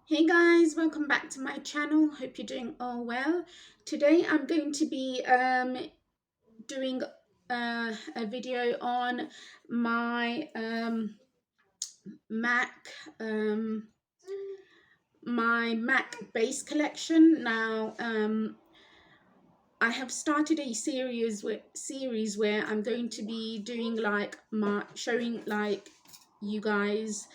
Hey guys, welcome back to my channel. Hope you're doing all well. Today I'm going to be doing a video on my Mac my Mac base collection. Now I have started a series where I'm going to be doing like my showing like you guys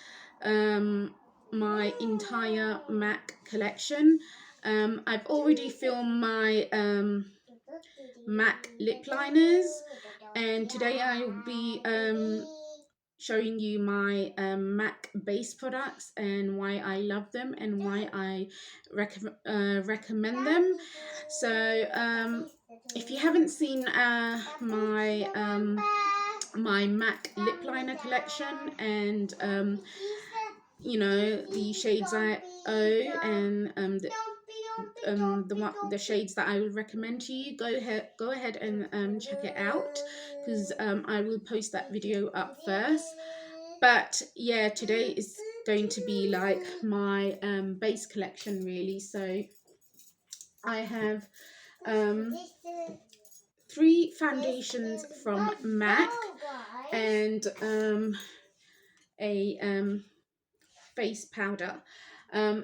um my entire Mac collection. I've already filmed my Mac lip liners, and today I will be showing you my Mac base products and why I love them and why I recommend them. So if you haven't seen my Mac lip liner collection and the shades I owe and the shades that I would recommend to you, go ahead and check it out, because I will post that video up first. But yeah, today is going to be like my base collection really. So I have um 3 foundations from MAC and a face powder. I'm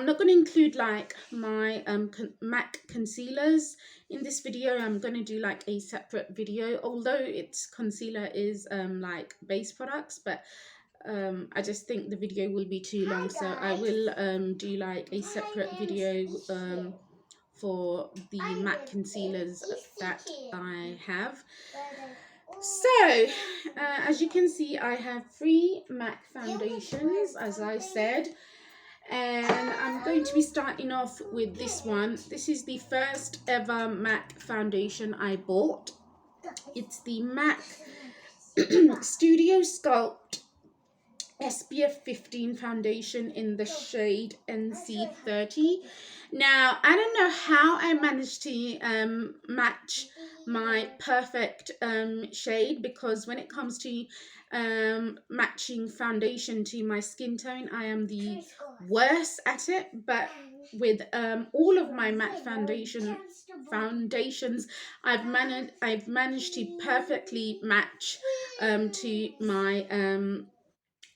not going to include like my MAC concealers in this video. I'm going to do like a separate video, although its concealer is like base products, but I just think the video will be too long, so I will do like a separate video for the MAC concealers that I have. So as you can see, I have 3 MAC foundations, as I said, and I'm going to be starting off with this one. This is the first ever MAC foundation I bought. It's the MAC Studio Sculpt SPF 15 foundation in the shade NC30. Now, I don't know how I managed to match my perfect shade, because when it comes to matching foundation to my skin tone, I am the worst at it. But with all of my MAC foundations, I've managed to perfectly match to my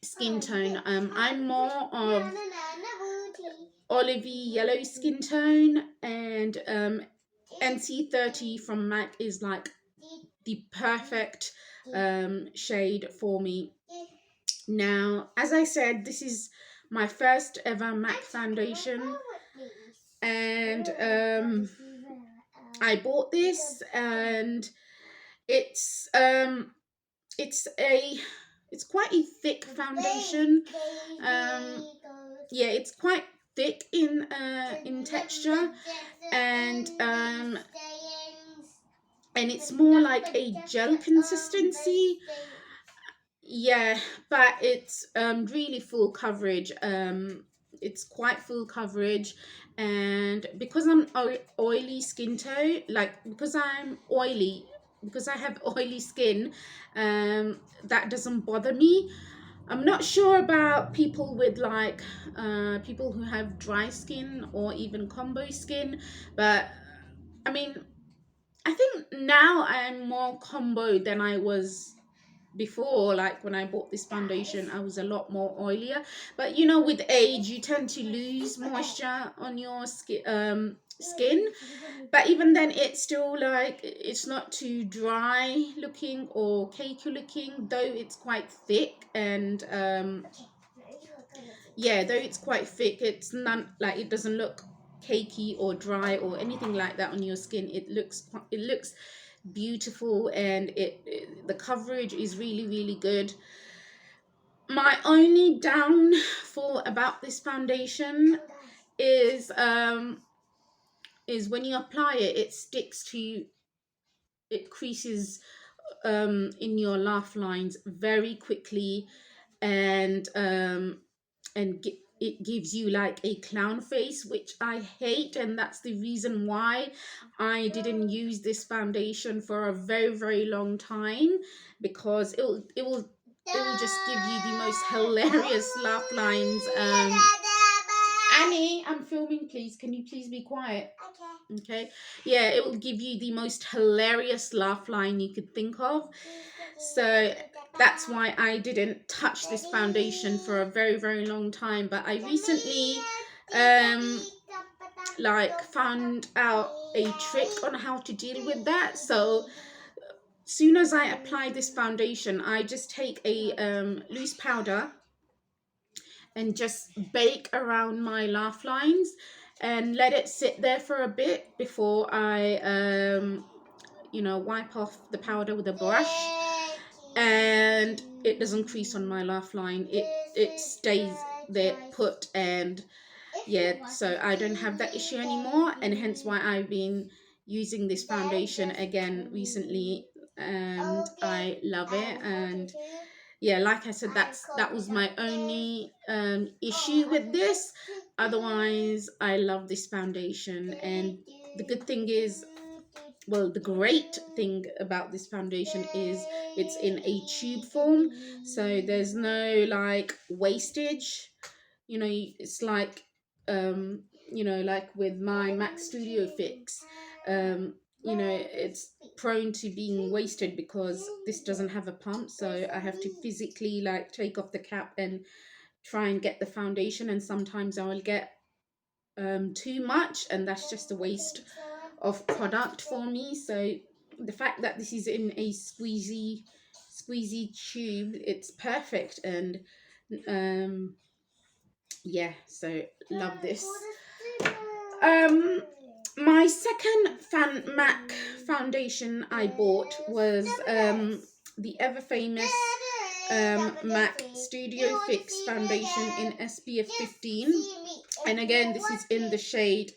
skin tone. I'm more of olivey yellow skin tone, and NC30 from MAC is like the perfect shade for me. Now, as I said, this is my first ever MAC foundation, and I bought this, and it's it's a it's quite a thick foundation. Yeah, it's quite thick in texture, and it's more like a gel consistency. Yeah, but it's really full coverage. It's quite full coverage, and because I'm oily skin tone, like because I'm oily, because I have oily skin, that doesn't bother me. I'm not sure about people with like people who have dry skin or even combo skin, but I mean, I think now I'm more combo than I was before. Like when I bought this foundation, I was a lot more oilier, but you know, with age you tend to lose moisture on your skin. But even then, it's still like, it's not too dry looking or cakey looking, though it's quite thick. And yeah, though it's quite thick, it's not like, it doesn't look cakey or dry or anything like that on your skin. It looks beautiful, and the coverage is really, really good. My only downfall about this foundation is when you apply it, it creases in your laugh lines very quickly, and it gives you like a clown face, which I hate. And that's the reason why I didn't use this foundation for a very, very long time, because it will just give you the most hilarious laugh lines. Annie, I'm filming, please. Can you please be quiet? Okay. Yeah, it will give you the most hilarious laugh line you could think of. So that's why I didn't touch this foundation for a very, very long time. But I recently like found out a trick on how to deal with that. So soon as I apply this foundation, I just take a loose powder and just bake around my laugh lines and let it sit there for a bit before I you know, wipe off the powder with a brush, and it doesn't crease on my laugh line. It stays there put, and yeah, so I don't have that issue anymore, and hence why I've been using this foundation again recently, and I love it. And yeah, like I said, that was my only issue with this. Otherwise, I love this foundation. And the good thing is, well, the great thing about this foundation is it's in a tube form, so there's no like wastage. You know, it's like you know, like with my MAC Studio Fix, you know, it's prone to being wasted because this doesn't have a pump, so I have to physically like take off the cap and try and get the foundation, and sometimes I will get too much, and that's just a waste of product for me. So the fact that this is in a squeezy tube, it's perfect. And yeah, so love this. My second MAC foundation I bought was the ever famous MAC Studio Fix foundation in SPF 15, and again this is in the shade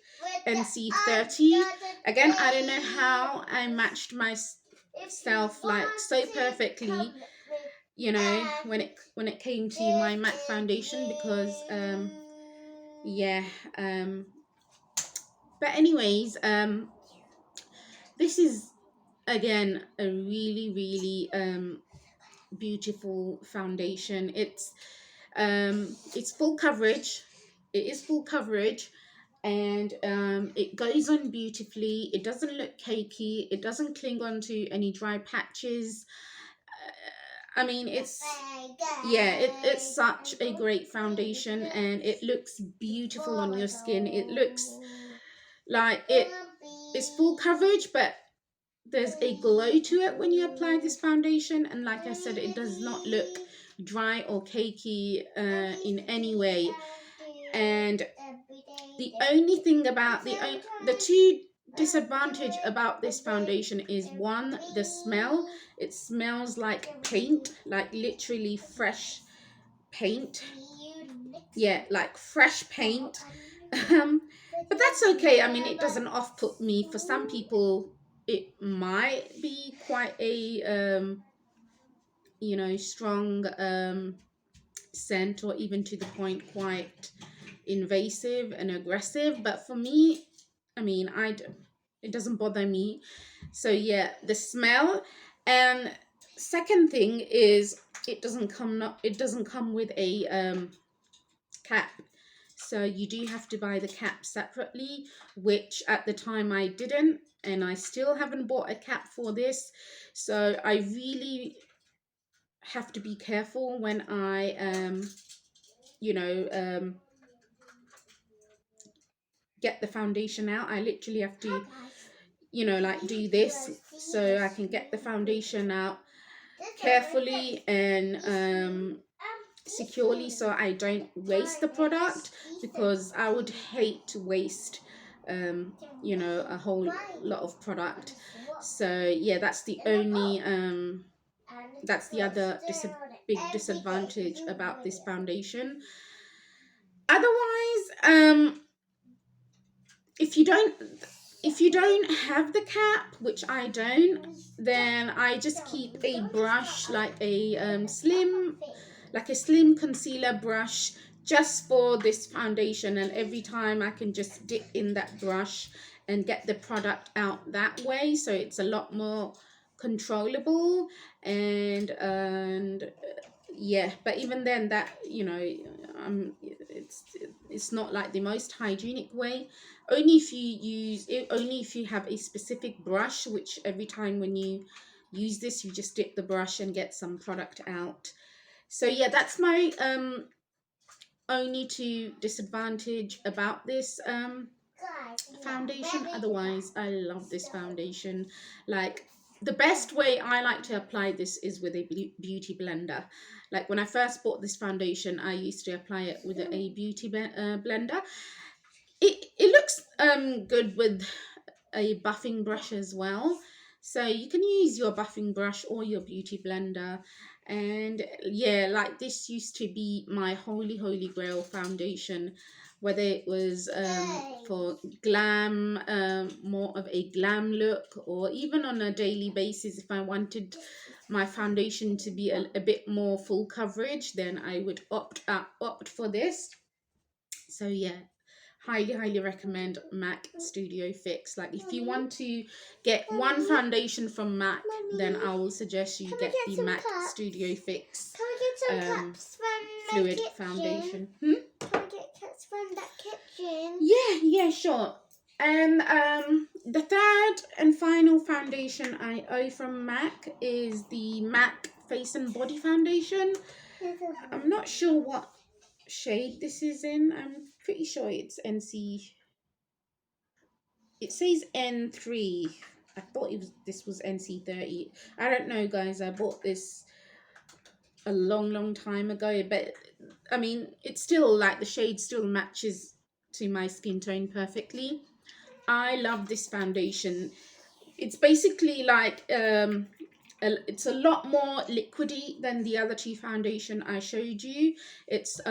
NC30. Again, I don't know how I matched myself like so perfectly, you know, when it came to my MAC foundation, because yeah, but anyways, this is again a really beautiful foundation. It's full coverage. It is full coverage, and it goes on beautifully. It doesn't look cakey. It doesn't cling on to any dry patches. I mean, it's it's such a great foundation, and it looks beautiful on your skin. It looks like it's full coverage, but there's a glow to it when you apply this foundation. And like I said, it does not look dry or cakey in any way. And the only thing about the two disadvantage about this foundation is, one, the smell. It smells like paint, like literally fresh paint. Yeah, like fresh paint. But that's okay. I mean, it doesn't off-put me. For some people it might be quite a you know, strong scent, or even to the point quite invasive and aggressive. But for me, I mean, it doesn't bother me. So yeah, the smell. And second thing is, it doesn't come with a cap. So you do have to buy the cap separately, which at the time I didn't, and I still haven't bought a cap for this. So I really have to be careful when I you know, get the foundation out. I literally have to, you know, like do this so I can get the foundation out carefully and securely, so I don't waste the product, because I would hate to waste you know, a whole lot of product. So yeah, that's the only that's the other big disadvantage about this foundation. Otherwise, if you don't have the cap, which I don't, then I just keep a brush, like a slim concealer brush, just for this foundation, and every time I can just dip in that brush and get the product out that way, so it's a lot more controllable. And yeah, but even then, that, you know, it's not like the most hygienic way. Only if you use it, only if you have a specific brush, which every time when you use this, you just dip the brush and get some product out. So yeah, that's my only two disadvantage about this foundation. Otherwise, I love this foundation. Like, the best way I like to apply this is with a beauty blender. Like, when I first bought this foundation, I used to apply it with a beauty blender. It looks good with a buffing brush as well. So you can use your buffing brush or your beauty blender. And yeah, like, this used to be my holy grail foundation, whether it was for glam, more of a glam look, or even on a daily basis, if I wanted my foundation to be a bit more full coverage, then I would opt for this. So yeah, highly recommend MAC Studio Fix. Like, if you want to get one foundation from MAC, then I will suggest you get the MAC Studio Fix fluid foundation. Can we get cups from that kitchen? Yeah, sure. And the third and final foundation I owe from MAC is the MAC Face and Body Foundation. I'm not sure what shade this is in. I'm pretty sure it's NC. It says N3. I thought this was NC30. I don't know, guys. I bought this a long time ago, but I mean, it's still like the shade still matches to my skin tone perfectly. I love this foundation. It's basically like it's a lot more liquidy than the other two foundation I showed you. It's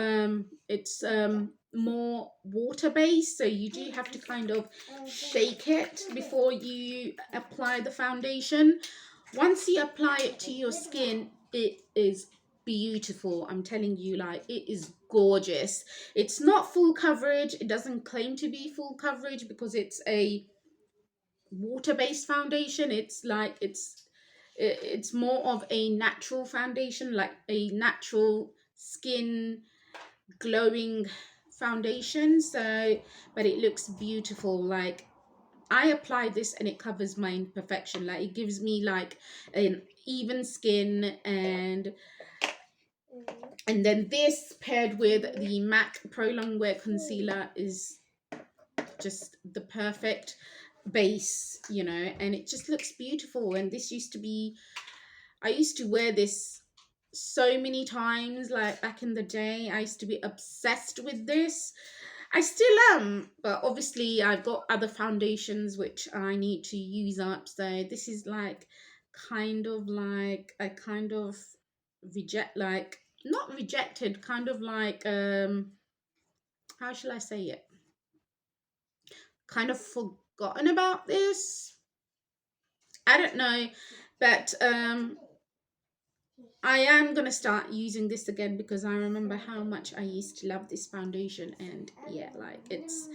more water based, so you do have to kind of shake it before you apply the foundation. Once you apply it to your skin, it is beautiful. I'm telling you, like, it is gorgeous. It's not full coverage. It doesn't claim to be full coverage because it's a water-based foundation. It's like it's more of a natural foundation, like a natural skin glowing foundation. So, but it looks beautiful. Like, I apply this and it covers my imperfection. Like, it gives me like an even skin. And then this paired with the MAC Pro Longwear Concealer is just the perfect base, you know, and it just looks beautiful. And this used to be, I used to wear this so many times, like back in the day. I used to be obsessed with this. I still am, but obviously I've got other foundations which I need to use up. So this is like kind of like I kind of not rejected, kind of like how shall I say it? Kind of forgotten about this. I don't know, but I am gonna start using this again because I remember how much I used to love this foundation. And yeah, like, it's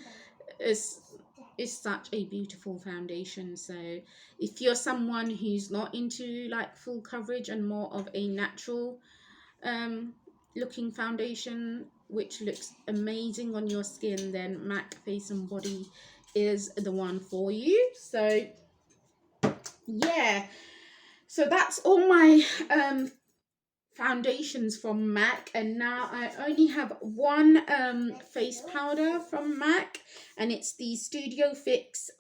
such a beautiful foundation. So if you're someone who's not into like full coverage and more of a natural looking foundation which looks amazing on your skin, then MAC Face and Body is the one for you. So yeah, so that's all my foundations from MAC. And now I only have one face powder from MAC, and it's the Studio Fix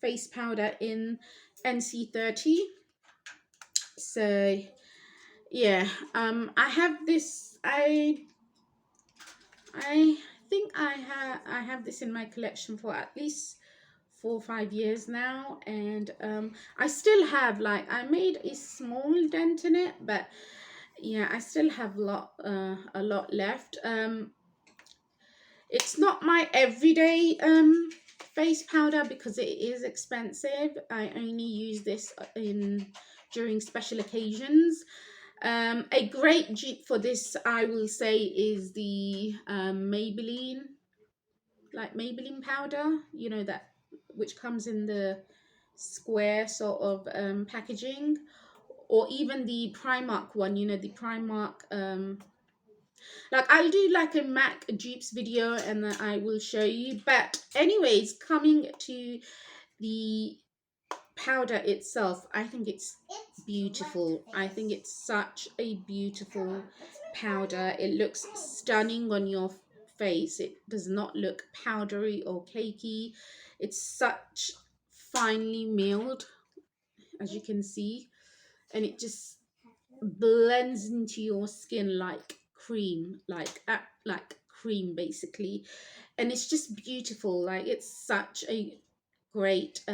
face powder in NC30. So yeah, I have this. I think I have this in my collection for at least 4 or 5 years now. And I still have, like, I made a small dent in it, but yeah, I still have a lot left. It's not my everyday face powder because it is expensive. I only use this during special occasions. A great dupe for this, I will say, is the Maybelline powder, you know, that which comes in the square sort of packaging, or even the Primark one, you know, the Primark like I'll do like a MAC dupes video and then I will show you. But anyways, coming to the powder itself, I think it's beautiful. I think it's such a beautiful powder. It looks stunning on your face. It does not look powdery or cakey. It's such finely milled, as you can see, and it just blends into your skin like cream, like cream basically. And it's just beautiful. Like, it's such a great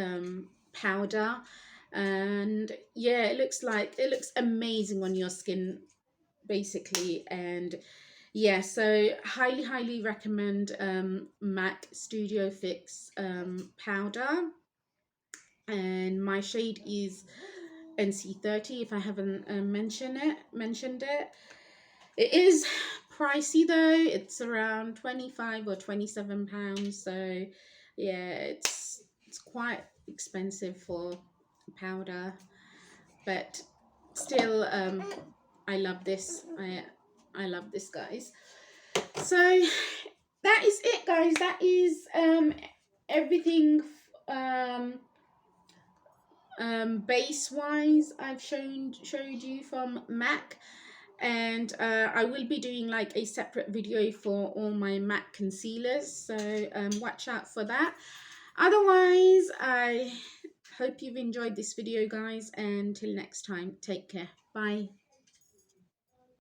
powder. And yeah, it looks amazing on your skin basically. And yeah, so highly recommend MAC Studio Fix powder. And my shade is NC30, if I haven't mentioned it. It is pricey though. It's around 25 or 27 pounds. So yeah, it's quite expensive for powder, but still I love this. I love this, guys. So that is it, guys. That is everything base wise I've showed you from MAC. And I will be doing like a separate video for all my MAC concealers, so watch out for that. Otherwise, I hope you've enjoyed this video, guys, and till next time, take care. Bye.